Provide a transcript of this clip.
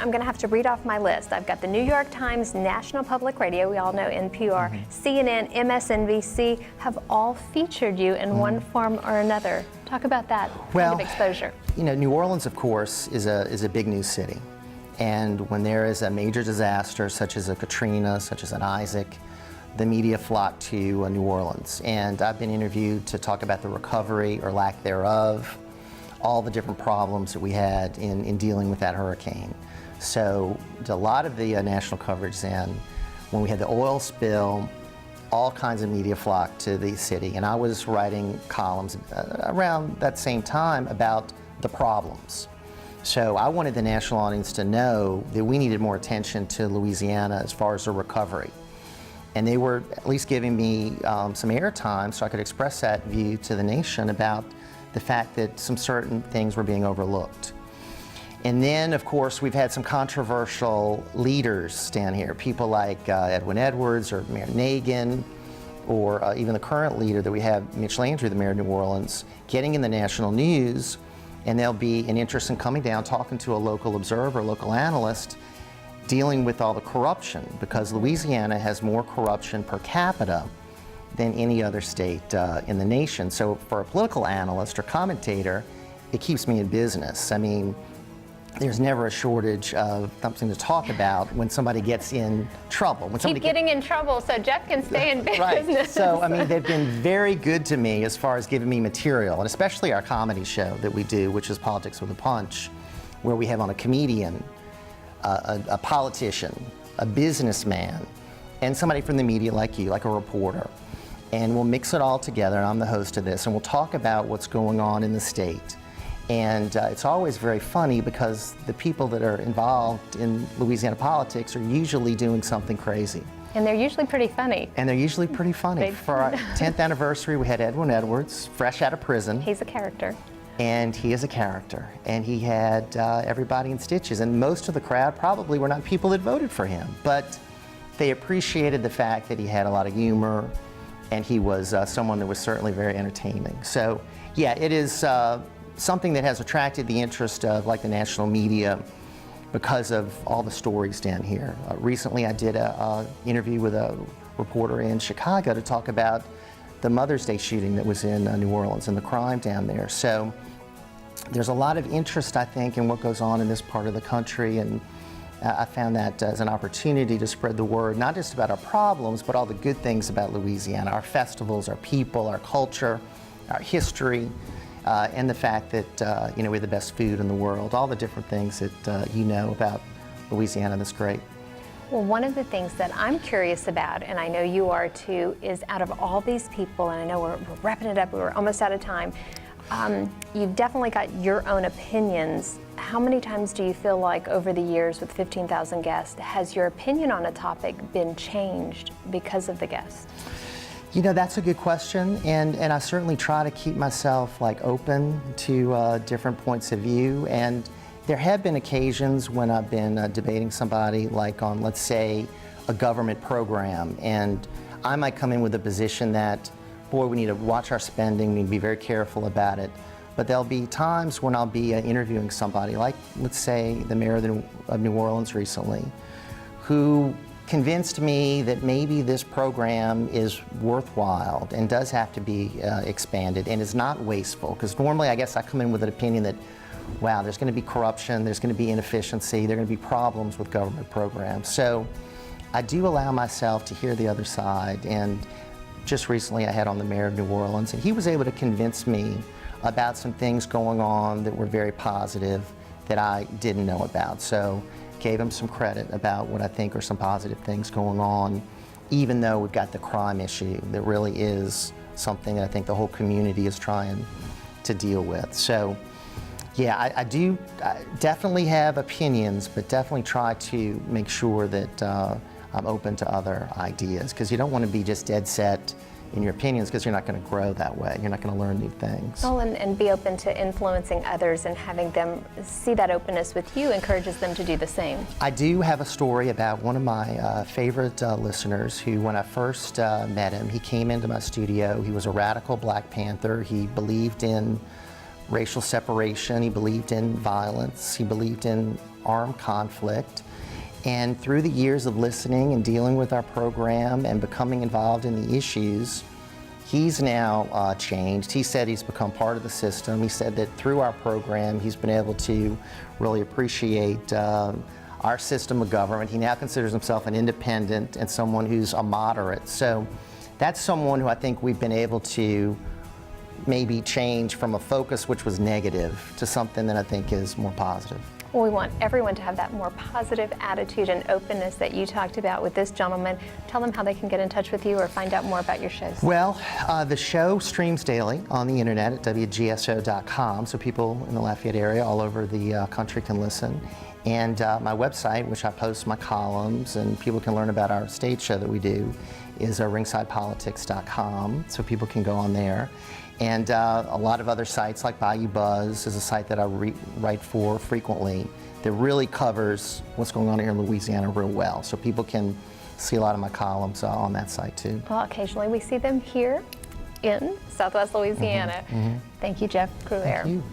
I'm going to have to read off my list. I've got the New York Times, National Public Radio, we all know NPR, CNN, MSNBC have all featured you in one form or another. Talk about that kind of exposure. You know, New Orleans, of course, is a big news city. And when there is a major disaster, such as a Katrina, such as an Isaac, the media flock to New Orleans. And I've been interviewed to talk about the recovery or lack thereof, all the different problems that we had in dealing with that hurricane. So a lot of the national coverage then, when we had the oil spill, all kinds of media flocked to the city. And I was writing columns around that same time about the problems. So I wanted the national audience to know that we needed more attention to Louisiana as far as the recovery. And they were at least giving me some airtime so I could express that view to the nation about the fact that some certain things were being overlooked. And then, of course, we've had some controversial leaders stand here, people like Edwin Edwards or Mayor Nagin, or even the current leader that we have, Mitch Landrieu, the mayor of New Orleans, getting in the national news. And there'll be an interest in coming down, talking to a local observer, local analyst, dealing with all the corruption, because Louisiana has more corruption per capita than any other state in the nation. So for a political analyst or commentator, it keeps me in business. I mean, there's never a shortage of something to talk about when somebody gets in trouble. Keep getting in trouble so Jeff can stay in business. Right. So, I mean, they've been very good to me as far as giving me material, and especially our comedy show that we do, which is Politics with a Punch, where we have on a comedian, a politician, a businessman, and somebody from the media like you, like a reporter. And we'll mix it all together, and I'm the host of this, and we'll talk about what's going on in the state. And it's always very funny because the people that are involved in Louisiana politics are usually doing something crazy. And they're usually pretty funny. And they're usually pretty funny. For our 10th anniversary, we had Edwin Edwards, fresh out of prison. He's a character. And he is a character. And he had everybody in stitches. And most of the crowd probably were not people that voted for him, but they appreciated the fact that he had a lot of humor, and he was someone that was certainly very entertaining. So, yeah, it is something that has attracted the interest of like the national media because of all the stories down here. Recently I did an interview with a reporter in Chicago to talk about the Mother's Day shooting that was in New Orleans and the crime down there. So there's a lot of interest, I think, in what goes on in this part of the country, and I found that as an opportunity to spread the word, not just about our problems, but all the good things about Louisiana, our festivals, our people, our culture, our history, and the fact that you know, we have the best food in the world, all the different things that you know about Louisiana that's great. Well, one of the things that I'm curious about, and I know you are too, is out of all these people, and I know we're wrapping it up, we're almost out of time, you've definitely got your own opinions. How many times do you feel like over the years with 15,000 guests, has your opinion on a topic been changed because of the guests? You know, that's a good question, and I certainly try to keep myself like open to different points of view. And there have been occasions when I've been debating somebody like on, let's say, a government program, and I might come in with a position that, boy, we need to watch our spending, we need to be very careful about it. But there'll be times when I'll be interviewing somebody like, let's say, the mayor of New Orleans recently, who convinced me that maybe this program is worthwhile and does have to be expanded and is not wasteful. Because normally, I guess I come in with an opinion that, wow, there's going to be corruption, there's going to be inefficiency, there are going to be problems with government programs. So I do allow myself to hear the other side. And just recently I had on the mayor of New Orleans, and he was able to convince me about some things going on that were very positive that I didn't know about. So gave him some credit about what I think are some positive things going on, even though we've got the crime issue that really is something that I think the whole community is trying to deal with. So yeah, I definitely have opinions, but definitely try to make sure that I'm open to other ideas, because you don't want to be just dead set in your opinions, because you're not going to grow that way. You're not going to learn new things. Well, and be open to influencing others and having them see that openness with you encourages them to do the same. I do have a story about one of my favorite listeners who, when I first met him, he came into my studio. He was a radical Black Panther. He believed in racial separation. He believed in violence. He believed in armed conflict. And through the years of listening and dealing with our program and becoming involved in the issues, he's now changed. He said he's become part of the system. He said that through our program, he's been able to really appreciate our system of government. He now considers himself an independent and someone who's a moderate. So that's someone who I think we've been able to maybe change from a focus which was negative to something that I think is more positive. Well, we want everyone to have that more positive attitude and openness that you talked about with this gentleman. Tell them how they can get in touch with you or find out more about your shows. Well, the show streams daily on the internet at wgso.com, so people in the Lafayette area all over the country can listen. And my website, which I post my columns and people can learn about our stage show that we do, is ringsidepolitics.com, so people can go on there. And a lot of other sites like Bayou Buzz is a site that I write for frequently that really covers what's going on here in Louisiana real well. So people can see a lot of my columns on that site too. Well, occasionally we see them here in Southwest Louisiana. Thank you, Jeff Crouere. Thank you.